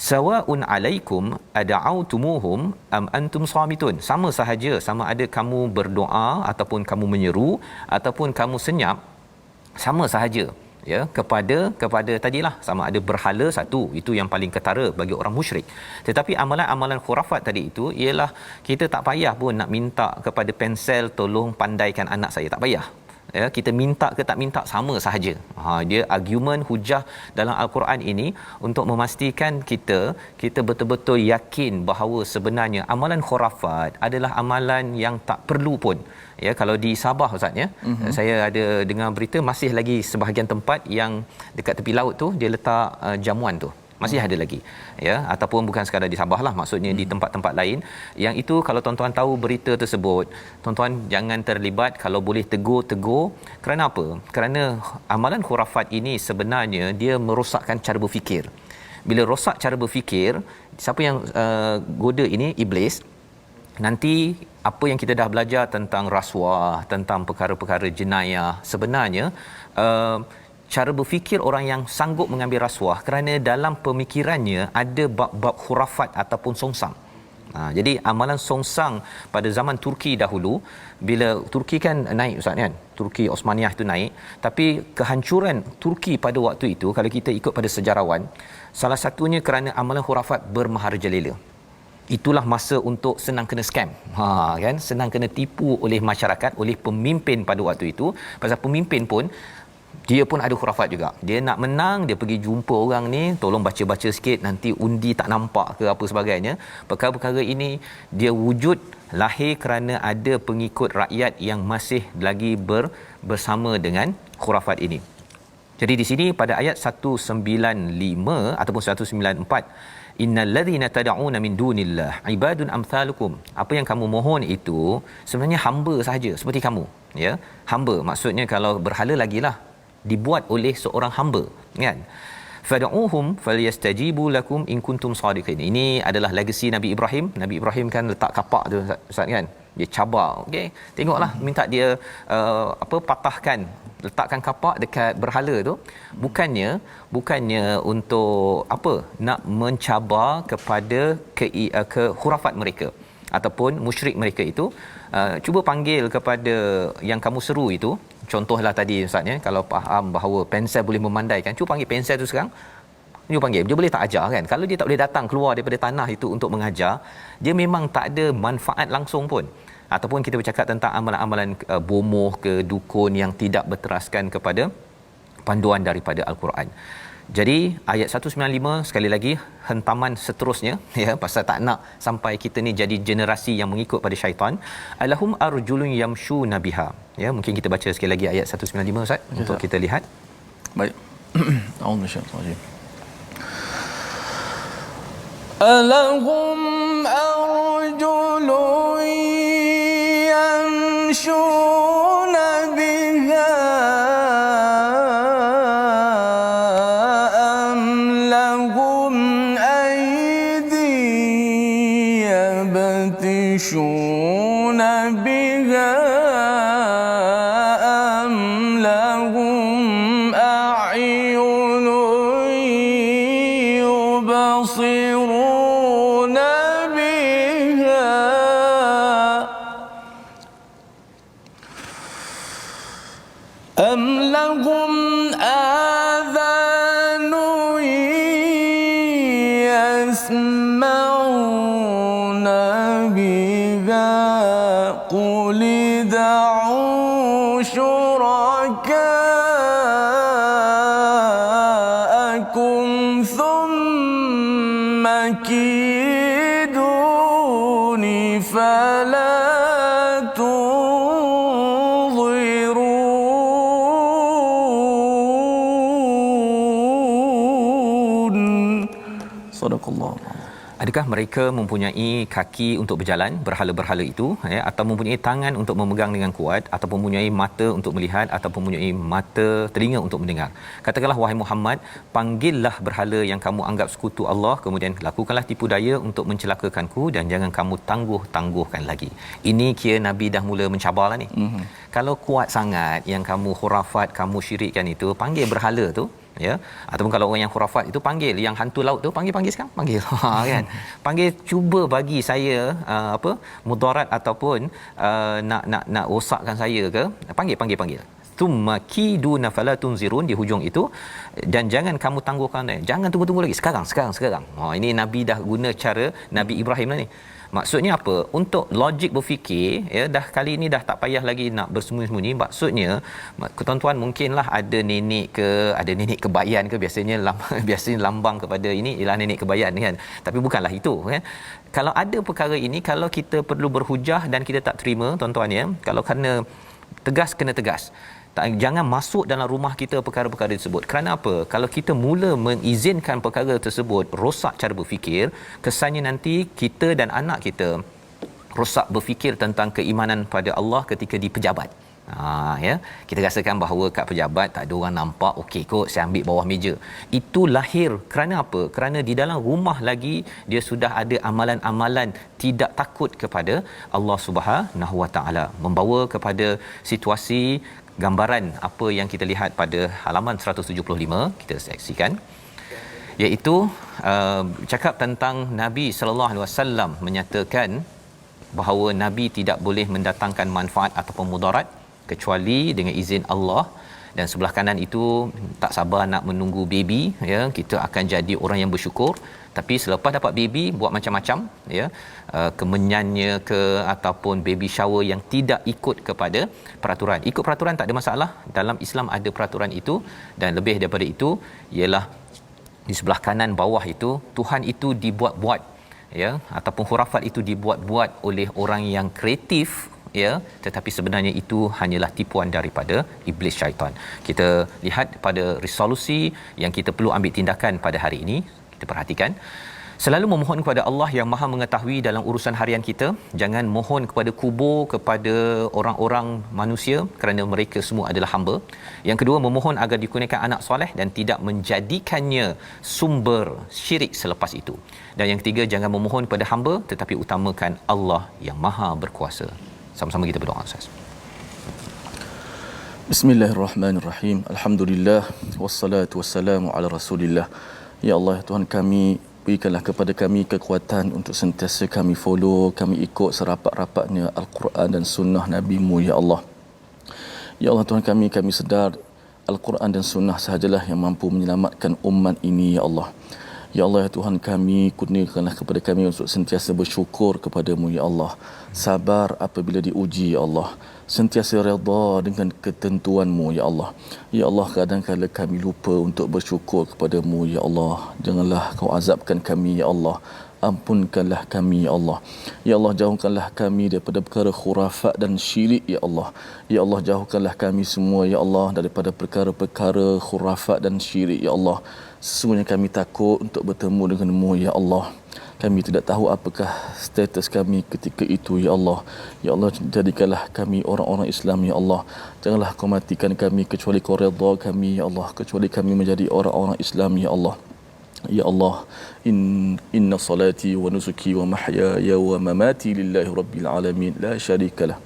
Speaker 2: Sawa'un 'alaikum ad'autumuhum am antum samitun. Sama sahaja, sama ada kamu berdoa ataupun kamu menyeru ataupun kamu senyap, sama sahaja, ya, kepada tadilah, sama ada berhala satu, itu yang paling ketara bagi orang musyrik. Tetapi amalan-amalan khurafat tadi itu ialah kita tak payah pun nak minta kepada pensel tolong pandaikan anak saya, tak payah. ya, kita minta ke tak minta sama sahaja. Dia argument hujah dalam al-Quran ini untuk memastikan kita betul-betul yakin bahawa sebenarnya amalan khurafat adalah amalan yang tak perlu pun. Ya, kalau di Sabah Ustaz ya, saya ada dengar berita masih lagi sebahagian tempat yang dekat tepi laut tu dia letak jamuan tu. Masih ada lagi, ya, ataupun bukan sekadar di Sabah lah, maksudnya di tempat-tempat lain yang itu. Kalau tuan-tuan tahu berita tersebut, tuan-tuan jangan terlibat. Kalau boleh tegur. Kerana apa? Kerana amalan khurafat ini sebenarnya dia merosakkan cara berfikir. Bila rosak cara berfikir, siapa yang goda ini? Iblis. Nanti apa yang kita dah belajar tentang rasuah, tentang perkara-perkara jenayah, sebenarnya cara berfikir orang yang sanggup mengambil rasuah kerana dalam pemikirannya ada bab-bab khurafat ataupun songsang. Jadi amalan songsang pada zaman Turki dahulu, bila Turki kan naik Ustaz kan, Turki Osmaniyah itu naik, tapi kehancuran Turki pada waktu itu kalau kita ikut pada sejarawan, salah satunya kerana amalan khurafat bermaharajalela. Itulah masa untuk senang kena scam. Kan, senang kena tipu oleh masyarakat, oleh pemimpin pada waktu itu. Pasal pemimpin pun dia pun ada khurafat juga. Dia nak menang, dia pergi jumpa orang ni, tolong baca-baca sikit, nanti undi tak nampak ke apa sebagainya. Perkara-perkara ini dia wujud lahir kerana ada pengikut rakyat yang masih lagi bersama dengan khurafat ini. Jadi di sini pada ayat 195 ataupun 194, innal ladzina tad'una min dunillah ibadun amsalukum. Apa yang kamu mohon itu sebenarnya hamba sahaja seperti kamu, ya. Hamba maksudnya kalau berhala lagilah dibuat oleh seorang hamba, kan. Fad'uhum falyastajibu lakum in kuntum sadiqin. Ini adalah legasi Nabi Ibrahim. Nabi Ibrahim kan letak kapak tu Ustaz kan. Dia cabar, okey. Tengoklah, minta dia patahkan, letakkan kapak dekat berhala tu. Bukannya untuk nak mencabar kepada ke khurafat mereka ataupun musyrik mereka itu. Cuba panggil kepada yang kamu seru itu. Contohlah tadi Ustaz ya, kalau faham bahawa pensel boleh memandaikan, cuba panggil pensel tu sekarang. Dia panggil, dia boleh tak ajar kan. Kalau dia tak boleh datang keluar daripada tanah itu untuk mengajar, dia memang tak ada manfaat langsung pun. Ataupun kita bercakap tentang amalan-amalan bomoh ke dukun yang tidak berteraskan kepada panduan daripada al-Quran. Jadi ayat 195 sekali lagi hentaman seterusnya, ya, pasal tak nak sampai kita ni jadi generasi yang mengikut pada syaitan. Alahum arjulun yamshuna biha. Ya, mungkin kita baca sekali lagi ayat 195 Ustaz untuk kita lihat.
Speaker 1: Baik. A'udzubillahi alahum arjulun yamshuna biha am lahum aydi yabtishuna biha am lahum a'yunun yubsiruna biha am lahum adhanun yasma'una biha qul da'u syuraka'akum thumma kiduni fala tunzirun. Sadaqallah.
Speaker 2: Adakah mereka mempunyai kaki untuk berjalan, berhala-berhala itu, ya, atau mempunyai tangan untuk memegang dengan kuat, ataupun mempunyai mata untuk melihat, ataupun mempunyai mata telinga untuk mendengar? Katakanlah wahai Muhammad, panggillah berhala yang kamu anggap sekutu Allah, kemudian lakukanlah tipu daya untuk mencelakakanku dan jangan kamu tangguh-tangguhkan lagi. Ini kira Nabi dah mula mencabarlah ni. Kalau kuat sangat yang kamu khurafat, kamu syirikkan itu, panggil berhala tu, ya. Ataupun kalau orang yang khurafat itu panggil yang hantu laut tu, panggil sekarang, panggil. Kan, panggil, cuba bagi saya mudarat ataupun nak rosakkan saya ke, panggil thumma kiduna fala tunzirun di hujung itu, dan jangan kamu tangguhkan, jangan tunggu lagi, sekarang. Ini Nabi dah guna cara Nabi Ibrahim lah ni. Maksudnya apa? Untuk logik berfikir, ya, dah kali ini dah tak payah lagi nak bersembunyi-sembunyi. Maksudnya tuan-tuan mungkinlah ada nenek ke, ada nenek kebayan ke, biasanya biasanya lambang kepada ini ialah nenek kebayan kan. Tapi bukanlah itu kan. Kalau ada perkara ini, kalau kita perlu berhujah dan kita tak terima, tuan-tuan ya, kalau kena tegas, kena tegas. Jangan masuk dalam rumah kita perkara-perkara tersebut. Kerana apa? Kalau kita mula mengizinkan perkara tersebut, rosak cara berfikir, kesannya nanti kita dan anak kita rosak berfikir tentang keimanan pada Allah ketika di pejabat. Ya, kita rasakan bahawa kat pejabat tak ada orang nampak, okey kot saya ambil bawah meja. Itu lahir kerana apa? Kerana di dalam rumah lagi dia sudah ada amalan-amalan tidak takut kepada Allah Subhanahu Wa Taala, membawa kepada situasi gambaran apa yang kita lihat pada halaman 175. Kita saksikan, iaitu cakap tentang Nabi sallallahu alaihi wasallam menyatakan bahawa Nabi tidak boleh mendatangkan manfaat ataupun mudarat kecuali dengan izin Allah. Dan sebelah kanan itu tak sabar nak menunggu baby, ya, kita akan jadi orang yang bersyukur. Tapi selepas dapat baby buat macam-macam, ya, kemenyannya ke ataupun baby shower yang tidak ikut kepada peraturan. Ikut peraturan tak ada masalah, dalam Islam ada peraturan itu. Dan lebih daripada itu ialah di sebelah kanan bawah itu Tuhan itu dibuat-buat, ya, ataupun khurafat itu dibuat-buat oleh orang yang kreatif, ya, tetapi sebenarnya itu hanyalah tipuan daripada iblis syaitan. Kita lihat pada resolusi yang kita perlu ambil tindakan pada hari ini. Kita perhatikan, selalu memohon kepada Allah yang Maha mengetahui dalam urusan harian kita. Jangan mohon kepada kubur, kepada orang-orang manusia, kerana mereka semua adalah hamba. Yang kedua, memohon agar dikurniakan anak soleh dan tidak menjadikannya sumber syirik selepas itu. Dan yang ketiga, jangan memohon kepada hamba tetapi utamakan Allah yang Maha berkuasa. Sama-sama kita berdoa, Ustaz.
Speaker 1: Bismillahirrahmanirrahim. Alhamdulillah wassalatu wassalamu ala Rasulillah. Ya Allah, Tuhan kami, berikanlah kepada kami kekuatan untuk sentiasa kami follow, kami ikut serapat-rapatnya Al-Quran dan sunnah Nabi-Mu, ya Allah. Ya Allah, Tuhan kami sedar Al-Quran dan sunnah sahajalah yang mampu menyelamatkan umat ini, ya Allah. Ya Allah, ya Tuhan kami, kurniakanlah kepada kami untuk sentiasa bersyukur kepadamu, ya Allah. Sabar apabila diuji, ya Allah. Sentiasa redha dengan ketentuanmu, ya Allah. Ya Allah, kadang-kadang kami lupa untuk bersyukur kepadamu, ya Allah. Janganlah kau azabkan kami, ya Allah. Ampunkanlah kami, ya Allah. Ya Allah, jauhkanlah kami daripada perkara khurafat dan syirik, ya Allah. Ya Allah, jauhkanlah kami semua, ya Allah, daripada perkara-perkara khurafat dan syirik, ya Allah. Sesungguhnya kami takut untuk bertemu denganmu, ya Allah. Kami tidak tahu apakah status kami ketika itu, ya Allah. Ya Allah, jadikanlah kami orang-orang Islam, ya Allah. Janganlah kau matikan kami kecuali kau redha kami, ya Allah. Kecuali kami menjadi orang-orang Islam, ya Allah. Ya Allah, inna salati wa nusuki wa mahyaya wa mamati lillahi rabbil alamin la syarikalah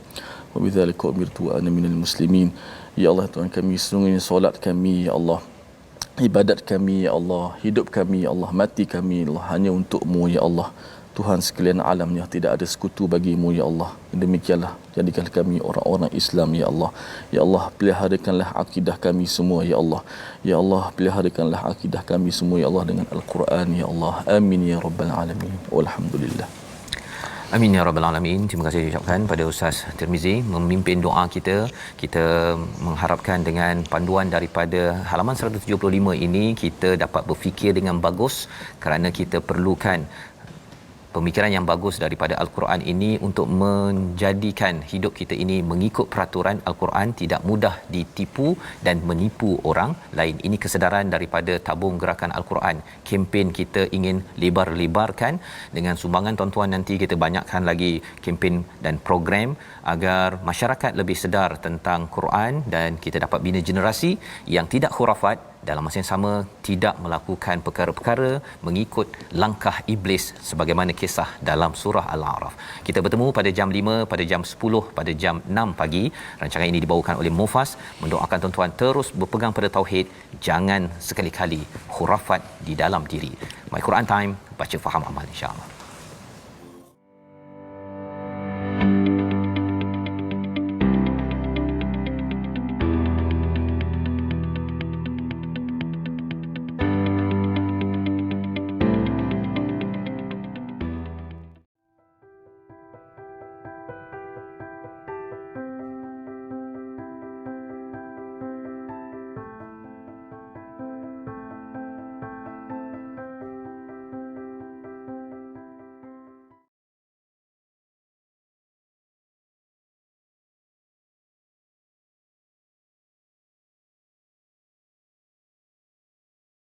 Speaker 1: wa bidzalika umirtu wa ana minal muslimin. Ya Allah, Tuhan kami, sesungguhnya solat kami, ya Allah, ibadat kami, ya Allah, hidup kami, ya Allah, mati kami, ya Allah, hanya untuk-Mu, ya Allah. Tuhan sekalian alamnya, tidak ada sekutu bagimu, ya Allah. Demikianlah, jadikanlah kami orang-orang Islam, ya Allah. Ya Allah, peliharakanlah akidah kami semua, ya Allah. Ya Allah, peliharakanlah akidah kami semua, ya Allah, dengan Al-Quran, ya Allah. Amin ya rabbal alamin. Walhamdulillah.
Speaker 2: Amin ya rabbal alamin. Terima kasih diucapkan pada Ustaz Tirmizi memimpin doa kita. Kita mengharapkan dengan panduan daripada halaman 175 ini kita dapat berfikir dengan bagus, kerana kita perlukan pemikiran yang bagus daripada Al-Quran ini untuk menjadikan hidup kita ini mengikut peraturan Al-Quran, tidak mudah ditipu dan menipu orang lain. Ini kesedaran daripada tabung gerakan Al-Quran. Kempen kita ingin lebar-lebarkan dengan sumbangan tuan-tuan, nanti kita banyakkan lagi kempen dan program agar masyarakat lebih sedar tentang Quran dan kita dapat bina generasi yang tidak khurafat, dalam masa yang sama tidak melakukan perkara-perkara mengikut langkah iblis sebagaimana kisah dalam surah Al-A'raf. Kita bertemu pada jam 5, pada jam 10, pada jam 6 pagi. Rancangan ini dibawakan oleh Mufas. Mendoakan tuan-tuan terus berpegang pada tauhid, jangan sekali-kali khurafat di dalam diri. My Quran Time, baca faham amal, insya-Allah.